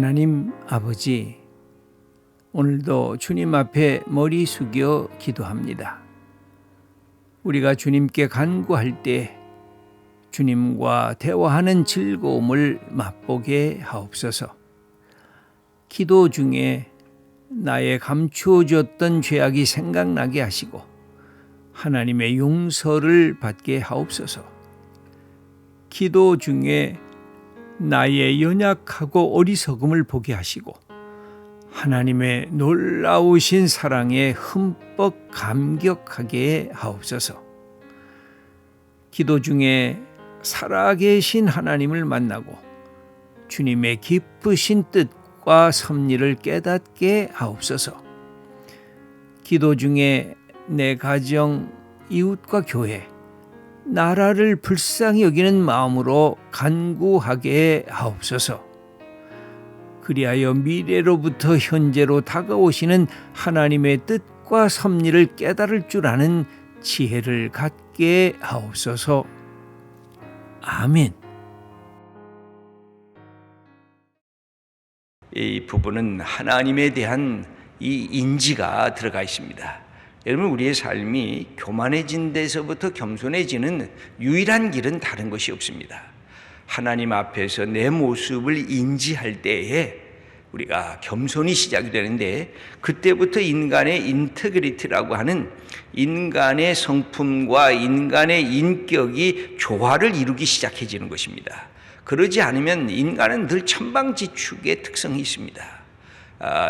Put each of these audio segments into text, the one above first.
하나님 아버지, 오늘도 주님 앞에 머리 숙여 기도합니다. 우리가 주님께 간구할 때 주님과 대화하는 즐거움을 맛보게 하옵소서. 기도 중에 나의 감추어졌던 죄악이 생각나게 하시고 하나님의 용서를 받게 하옵소서. 기도 중에 나의 연약하고 어리석음을 보게 하시고 하나님의 놀라우신 사랑에 흠뻑 감격하게 하옵소서. 기도 중에 살아계신 하나님을 만나고 주님의 기쁘신 뜻과 섭리를 깨닫게 하옵소서. 기도 중에 내 가정, 이웃과 교회, 나라를 불쌍히 여기는 마음으로 간구하게 하옵소서. 그리하여 미래로부터 현재로 다가오시는 하나님의 뜻과 섭리를 깨달을 줄 아는 지혜를 갖게 하옵소서. 아멘. 이 부분은 하나님에 대한 이 인지가 들어가 있습니다. 여러분, 우리의 삶이 교만해진 데서부터 겸손해지는 유일한 길은 다른 것이 없습니다. 하나님 앞에서 내 모습을 인지할 때에 우리가 겸손이 시작이 되는데, 그때부터 인간의 인테그리티라고 하는 인간의 성품과 인간의 인격이 조화를 이루기 시작해지는 것입니다. 그러지 않으면 인간은 늘 천방지축의 특성이 있습니다.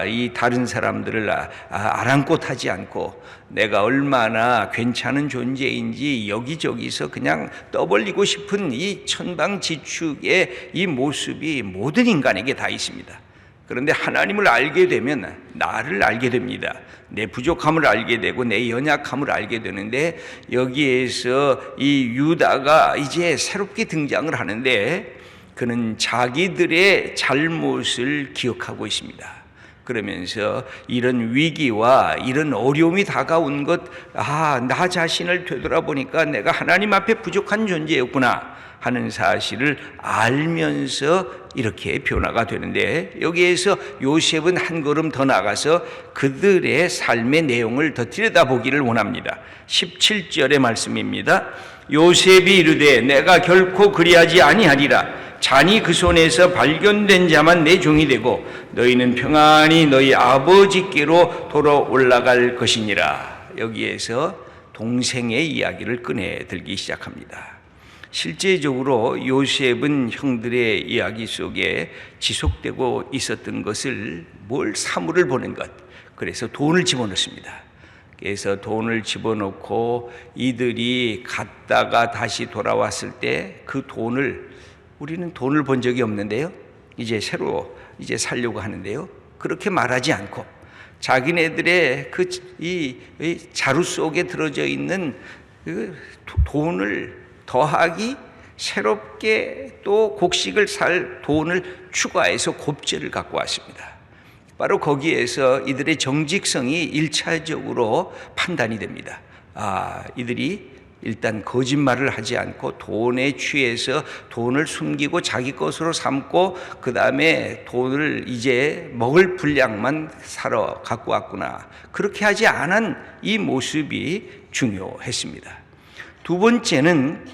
이 다른 사람들을 아랑곳하지 않고 내가 얼마나 괜찮은 존재인지 여기저기서 그냥 떠벌리고 싶은 이 천방지축의 이 모습이 모든 인간에게 다 있습니다. 그런데 하나님을 알게 되면 나를 알게 됩니다. 내 부족함을 알게 되고 내 연약함을 알게 되는데, 여기에서 이 유다가 이제 새롭게 등장을 하는데 그는 자기들의 잘못을 기억하고 있습니다. 그러면서 이런 위기와 이런 어려움이 다가온 것, 나 자신을 되돌아보니까 내가 하나님 앞에 부족한 존재였구나 하는 사실을 알면서 이렇게 변화가 되는데, 여기에서 요셉은 한 걸음 더 나가서 그들의 삶의 내용을 더 들여다보기를 원합니다. 17절의 말씀입니다. 요셉이 이르되 내가 결코 그리하지 아니하리라. 잔이 그 손에서 발견된 자만 내 종이 되고 너희는 평안히 너희 아버지께로 돌아 올라갈 것이니라. 여기에서 동생의 이야기를 꺼내 들기 시작합니다. 실제적으로 요셉은 형들의 이야기 속에 지속되고 있었던 것을 사물을 보는 것, 그래서 돈을 집어넣습니다. 그래서 돈을 집어넣고 이들이 갔다가 다시 돌아왔을 때 그 돈을, 우리는 돈을 본 적이 없는데요, 이제 새로 살려고 하는데요, 그렇게 말하지 않고 자기네들의 이 자루 속에 들어져 있는 그 돈을 더하기, 새롭게 또 곡식을 살 돈을 추가해서 곱제를 갖고 왔습니다. 바로 거기에서 이들의 정직성이 1차적으로 판단이 됩니다. 이들이 일단 거짓말을 하지 않고 돈에 취해서 돈을 숨기고 자기 것으로 삼고 그 다음에 돈을 이제 먹을 분량만 사러 갖고 왔구나. 그렇게 하지 않은 이 모습이 중요했습니다. 두 번째는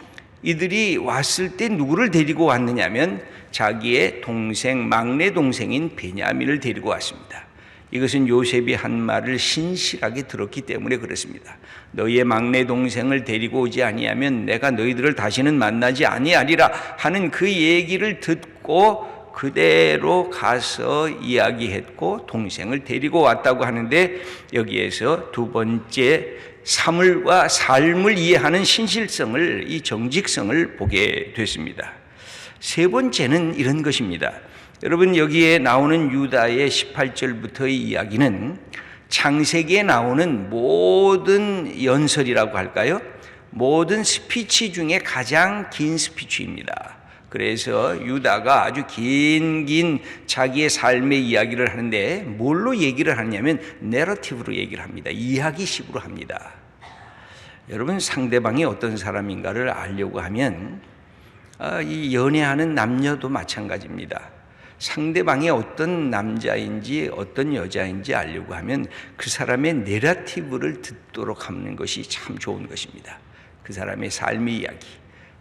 이들이 왔을 때 누구를 데리고 왔느냐면 자기의 동생, 막내 동생인 베냐민을 데리고 왔습니다. 이것은 요셉이 한 말을 신실하게 들었기 때문에 그렇습니다. 너희의 막내 동생을 데리고 오지 아니하면 내가 너희들을 다시는 만나지 아니하리라 하는 그 얘기를 듣고 그대로 가서 이야기했고 동생을 데리고 왔다고 하는데, 여기에서 두 번째 사물과 삶을 이해하는 신실성을, 이 정직성을 보게 됐습니다. 세 번째는 이런 것입니다. 여러분, 여기에 나오는 유다의 18절부터의 이야기는 창세기에 나오는 모든 연설이라고 할까요? 모든 스피치 중에 가장 긴 스피치입니다. 그래서 유다가 아주 긴 자기의 삶의 이야기를 하는데 뭘로 얘기를 하냐면 내러티브로 얘기를 합니다. 이야기식으로 합니다. 여러분, 상대방이 어떤 사람인가를 알려고 하면 이 연애하는 남녀도 마찬가지입니다. 상대방이 어떤 남자인지 어떤 여자인지 알려고 하면 그 사람의 내러티브를 듣도록 하는 것이 참 좋은 것입니다. 그 사람의 삶의 이야기,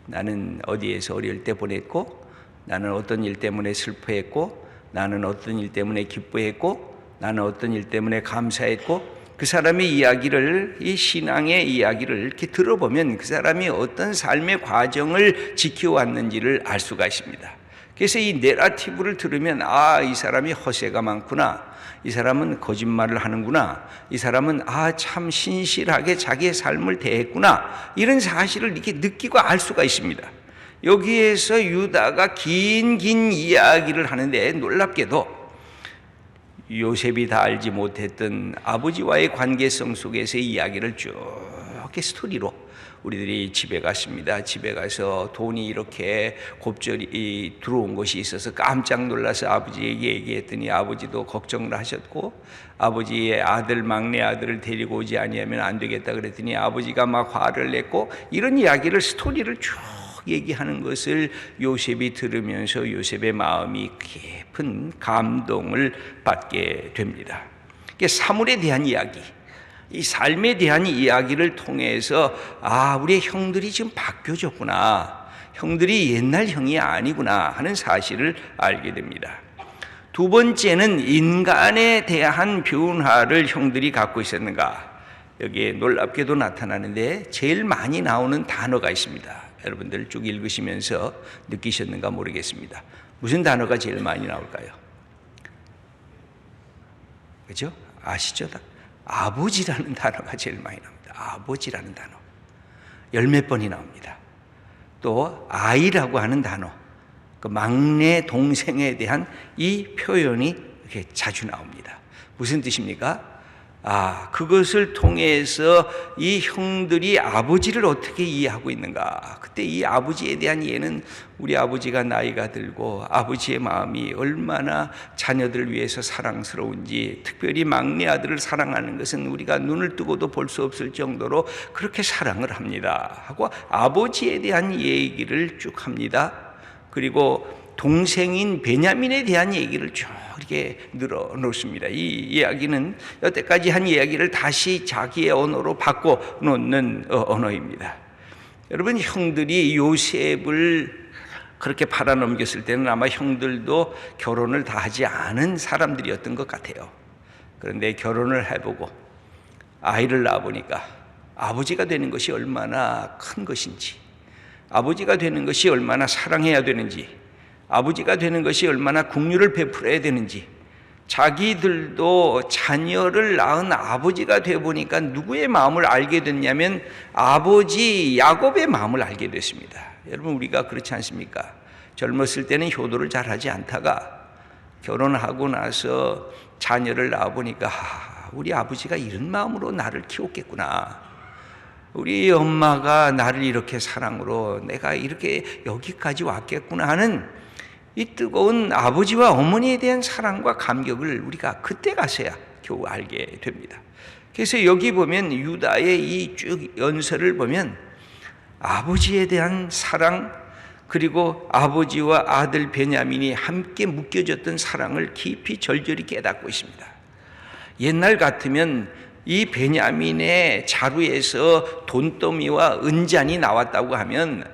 나는 어디에서 어릴 때 보냈고, 나는 어떤 일 때문에 슬퍼했고, 나는 어떤 일 때문에 기뻐했고, 나는 어떤 일 때문에 감사했고, 그 사람의 이야기를, 이 신앙의 이야기를 이렇게 들어보면 그 사람이 어떤 삶의 과정을 지켜왔는지를 알 수가 있습니다. 그래서 이 내러티브를 들으면 이 사람이 허세가 많구나, 이 사람은 거짓말을 하는구나, 이 사람은 참 신실하게 자기의 삶을 대했구나, 이런 사실을 이렇게 느끼고 알 수가 있습니다. 여기에서 유다가 긴 이야기를 하는데 놀랍게도 요셉이 다 알지 못했던 아버지와의 관계성 속에서의 이야기를 쭉 이렇게 스토리로 우리들이 집에 갔습니다. 집에 가서 돈이 이렇게 곱절이 들어온 것이 있어서 깜짝 놀라서 아버지에게 얘기했더니 아버지도 걱정을 하셨고, 아버지의 아들, 막내 아들을 데리고 오지 아니하면 안 되겠다 그랬더니 아버지가 막 화를 냈고, 이런 이야기를 스토리를 쭉 얘기하는 것을 요셉이 들으면서 요셉의 마음이 깊은 감동을 받게 됩니다. 사물에 대한 이야기, 이 삶에 대한 이야기를 통해서 우리의 형들이 지금 바뀌어졌구나, 형들이 옛날 형이 아니구나 하는 사실을 알게 됩니다. 두 번째는 인간에 대한 변화를 형들이 갖고 있었는가, 여기에 놀랍게도 나타나는데 제일 많이 나오는 단어가 있습니다. 여러분들 쭉 읽으시면서 느끼셨는가 모르겠습니다. 무슨 단어가 제일 많이 나올까요? 그죠? 아시죠? 아버지라는 단어가 제일 많이 나옵니다. 아버지라는 단어. 열몇 번이 나옵니다. 또 아이라고 하는 단어, 그 막내 동생에 대한 이 표현이 이렇게 자주 나옵니다. 무슨 뜻입니까? 그것을 통해서 이 형들이 아버지를 어떻게 이해하고 있는가. 그때 이 아버지에 대한 이해는 우리 아버지가 나이가 들고 아버지의 마음이 얼마나 자녀들을 위해서 사랑스러운지, 특별히 막내 아들을 사랑하는 것은 우리가 눈을 뜨고도 볼 수 없을 정도로 그렇게 사랑을 합니다 하고 아버지에 대한 얘기를 쭉 합니다. 그리고 동생인 베냐민에 대한 얘기를 쭉 이렇게 늘어놓습니다. 이 이야기는 여태까지 한 이야기를 다시 자기의 언어로 바꿔놓는 언어입니다. 여러분, 형들이 요셉을 그렇게 팔아넘겼을 때는 아마 형들도 결혼을 다 하지 않은 사람들이었던 것 같아요. 그런데 결혼을 해보고 아이를 낳아보니까 아버지가 되는 것이 얼마나 큰 것인지, 아버지가 되는 것이 얼마나 사랑해야 되는지, 아버지가 되는 것이 얼마나 긍휼을 베풀어야 되는지, 자기들도 자녀를 낳은 아버지가 되어 보니까 누구의 마음을 알게 됐냐면 아버지 야곱의 마음을 알게 됐습니다. 여러분, 우리가 그렇지 않습니까? 젊었을 때는 효도를 잘하지 않다가 결혼하고 나서 자녀를 낳아 보니까 우리 아버지가 이런 마음으로 나를 키웠겠구나, 우리 엄마가 나를 이렇게 사랑으로 내가 이렇게 여기까지 왔겠구나 하는 이 뜨거운 아버지와 어머니에 대한 사랑과 감격을 우리가 그때 가서야 겨우 알게 됩니다. 그래서 여기 보면 유다의 이 쭉 연설을 보면 아버지에 대한 사랑, 그리고 아버지와 아들 베냐민이 함께 묶여졌던 사랑을 깊이 절절히 깨닫고 있습니다. 옛날 같으면 이 베냐민의 자루에서 돈더미와 은잔이 나왔다고 하면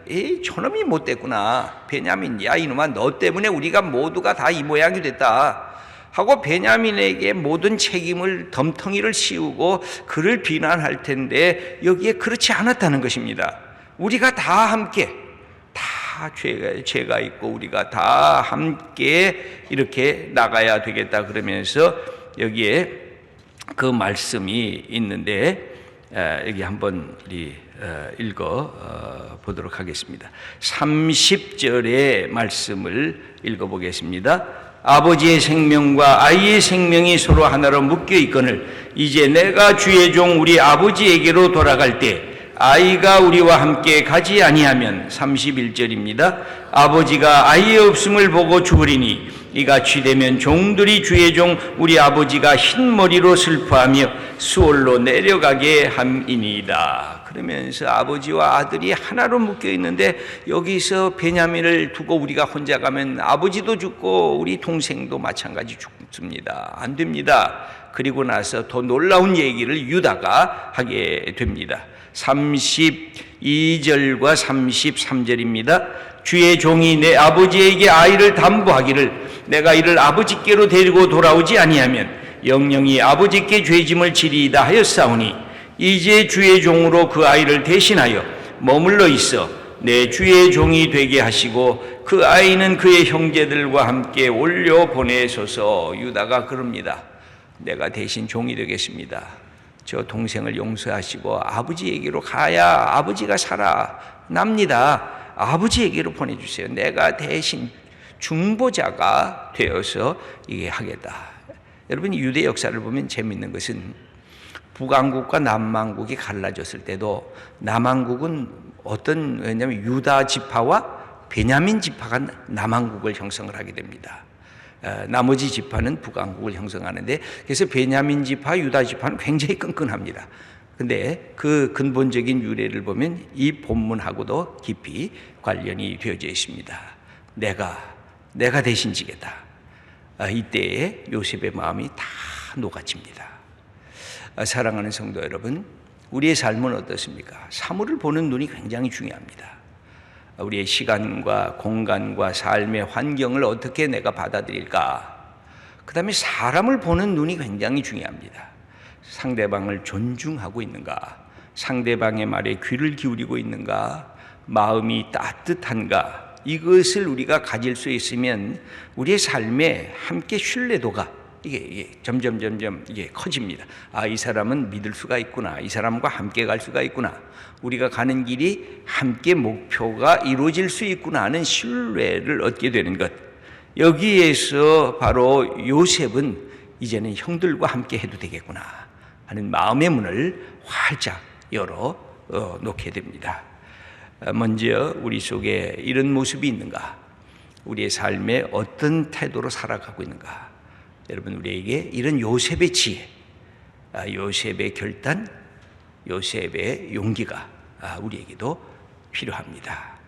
저놈이 못됐구나, 베냐민, 야 이놈아, 너 때문에 우리가 모두가 다 이 모양이 됐다 하고 베냐민에게 모든 책임을, 덤텅이를 씌우고 그를 비난할 텐데 여기에 그렇지 않았다는 것입니다. 우리가 다 함께, 다 죄가 있고 우리가 다 함께 이렇게 나가야 되겠다 그러면서 여기에 그 말씀이 있는데 여기 한번 읽어 보도록 하겠습니다. 30절의 말씀을 읽어보겠습니다. 아버지의 생명과 아이의 생명이 서로 하나로 묶여 있거늘 이제 내가 주의 종 우리 아버지에게로 돌아갈 때 아이가 우리와 함께 가지 아니하면, 31절입니다. 아버지가 아이의 없음을 보고 죽으리니 이같이 되면 종들이 주의 종 우리 아버지가 흰머리로 슬퍼하며 수월로 내려가게 함이니이다. 그러면서 아버지와 아들이 하나로 묶여 있는데 여기서 베냐민을 두고 우리가 혼자 가면 아버지도 죽고 우리 동생도 마찬가지 죽습니다. 안 됩니다. 그리고 나서 더 놀라운 얘기를 유다가 하게 됩니다. 32절과 33절입니다. 주의 종이 내 아버지에게 아이를 담보하기를 내가 이를 아버지께로 데리고 돌아오지 아니하면 영영이 아버지께 죄짐을 지리이다 하였사오니 이제 주의 종으로 그 아이를 대신하여 머물러 있어 내 주의 종이 되게 하시고 그 아이는 그의 형제들과 함께 올려 보내소서. 유다가 그럽니다. 내가 대신 종이 되겠습니다. 저 동생을 용서하시고 아버지에게로 가야 아버지가 살아납니다. 아버지에게로 보내주세요. 내가 대신 중보자가 되어서 이게 하겠다. 여러분, 유대 역사를 보면 재밌는 것은 북왕국과 남왕국이 갈라졌을 때도 남왕국은 왜냐하면 유다 지파와 베냐민 지파가 남왕국을 형성을 하게 됩니다. 나머지 지파는 북왕국을 형성하는데, 그래서 베냐민 지파, 유다 지파는 굉장히 끈끈합니다. 근데 그 근본적인 유래를 보면 이 본문하고도 깊이 관련이 되어져 있습니다. 내가 대신 지겠다. 이때에 요셉의 마음이 다 녹아집니다. 사랑하는 성도 여러분, 우리의 삶은 어떻습니까? 사물을 보는 눈이 굉장히 중요합니다. 우리의 시간과 공간과 삶의 환경을 어떻게 내가 받아들일까? 그 다음에 사람을 보는 눈이 굉장히 중요합니다. 상대방을 존중하고 있는가? 상대방의 말에 귀를 기울이고 있는가? 마음이 따뜻한가? 이것을 우리가 가질 수 있으면 우리의 삶에 함께 신뢰도가 이게 점점 이게 커집니다. 이 사람은 믿을 수가 있구나. 이 사람과 함께 갈 수가 있구나. 우리가 가는 길이 함께 목표가 이루어질 수 있구나 하는 신뢰를 얻게 되는 것. 여기에서 바로 요셉은 이제는 형들과 함께 해도 되겠구나 하는 마음의 문을 활짝 열어 놓게 됩니다. 먼저 우리 속에 이런 모습이 있는가? 우리의 삶에 어떤 태도로 살아가고 있는가? 여러분, 우리에게 이런 요셉의 지혜, 요셉의 결단, 요셉의 용기가 우리에게도 필요합니다.